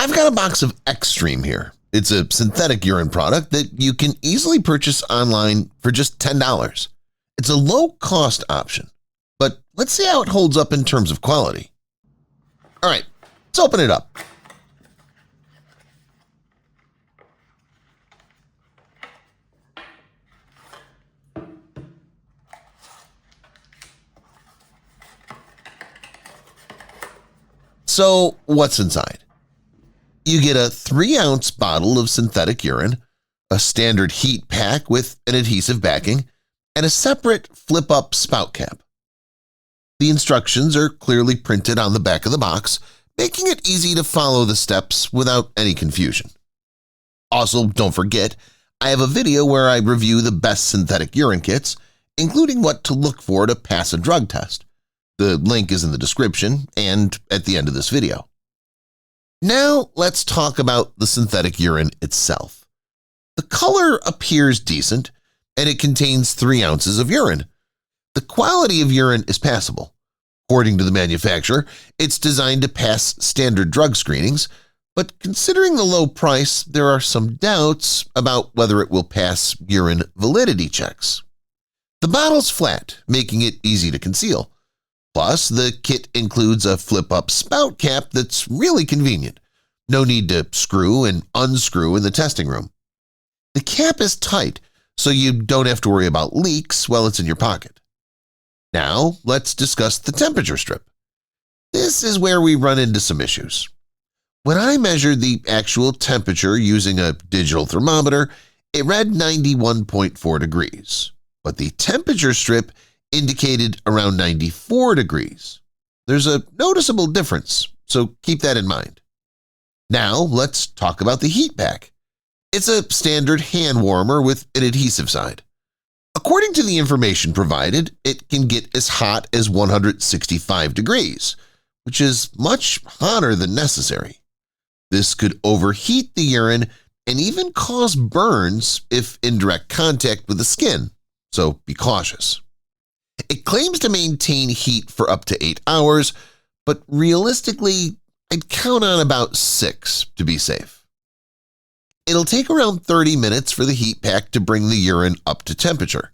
I've got a box of Xream here. It's a synthetic urine product that you can easily purchase online for just $10. It's a low-cost option, but let's see how it holds up in terms of quality. All right, let's open it up. So what's inside? You get a 3-ounce bottle of synthetic urine, a standard heat pack with an adhesive backing, and a separate flip-up spout cap. The instructions are clearly printed on the back of the box, making it easy to follow the steps without any confusion. Also, don't forget, I have a video where I review the best synthetic urine kits, including what to look for to pass a drug test. The link is in the description and at the end of this video. Now let's talk about the synthetic urine itself. The color appears decent, and it contains 3 ounces of urine. The quality of urine is passable. According to the manufacturer, it's designed to pass standard drug screenings, but considering the low price, there are some doubts about whether it will pass urine validity checks. The bottle's flat, making it easy to conceal. Plus, the kit includes a flip-up spout cap that's really convenient. No need to screw and unscrew in the testing room. The cap is tight, so you don't have to worry about leaks while it's in your pocket. Now, let's discuss the temperature strip. This is where we run into some issues. When I measured the actual temperature using a digital thermometer, it read 91.4 degrees, but the temperature strip indicated around 94 degrees. There's a noticeable difference, so keep that in mind. Now let's talk about the heat pack. It's a standard hand warmer with an adhesive side. According to the information provided, it can get as hot as 165 degrees, which is much hotter than necessary. This could overheat the urine and even cause burns if in direct contact with the skin, so be cautious. It claims to maintain heat for up to 8 hours, but realistically, I'd count on about 6 to be safe. It'll take around 30 minutes for the heat pack to bring the urine up to temperature.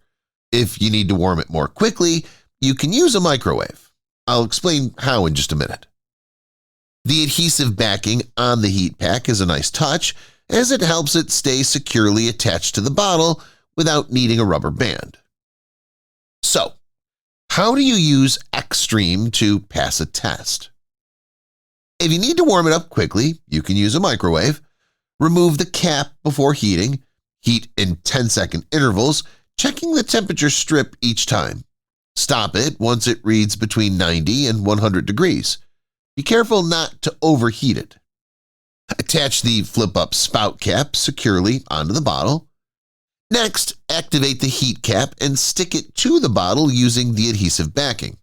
If you need to warm it more quickly, you can use a microwave. I'll explain how in just a minute. The adhesive backing on the heat pack is a nice touch, as it helps it stay securely attached to the bottle without needing a rubber band. So, how do you use Xream to pass a test? If you need to warm it up quickly, you can use a microwave. Remove the cap before heating. Heat in 10-second intervals, checking the temperature strip each time. Stop it once it reads between 90 and 100 degrees. Be careful not to overheat it. Attach the flip-up spout cap securely onto the bottle. Next, activate the heat cap and stick it to the bottle using the adhesive backing.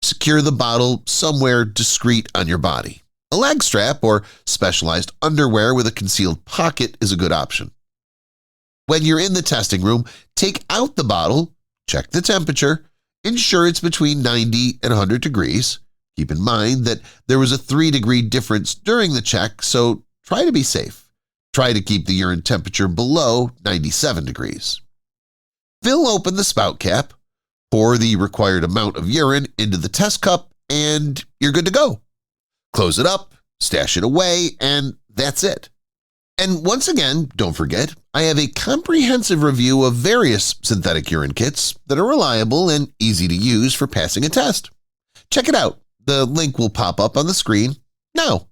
Secure the bottle somewhere discreet on your body. A leg strap or specialized underwear with a concealed pocket is a good option. When you're in the testing room, take out the bottle, check the temperature, ensure it's between 90 and 100 degrees. Keep in mind that there was a 3-degree difference during the check, so try to be safe. Try to keep the urine temperature below 97 degrees. Fill open the spout cap, pour the required amount of urine into the test cup, and you're good to go. Close it up, stash it away, and that's it. And once again, don't forget, I have a comprehensive review of various synthetic urine kits that are reliable and easy to use for passing a test. Check it out. The link will pop up on the screen now.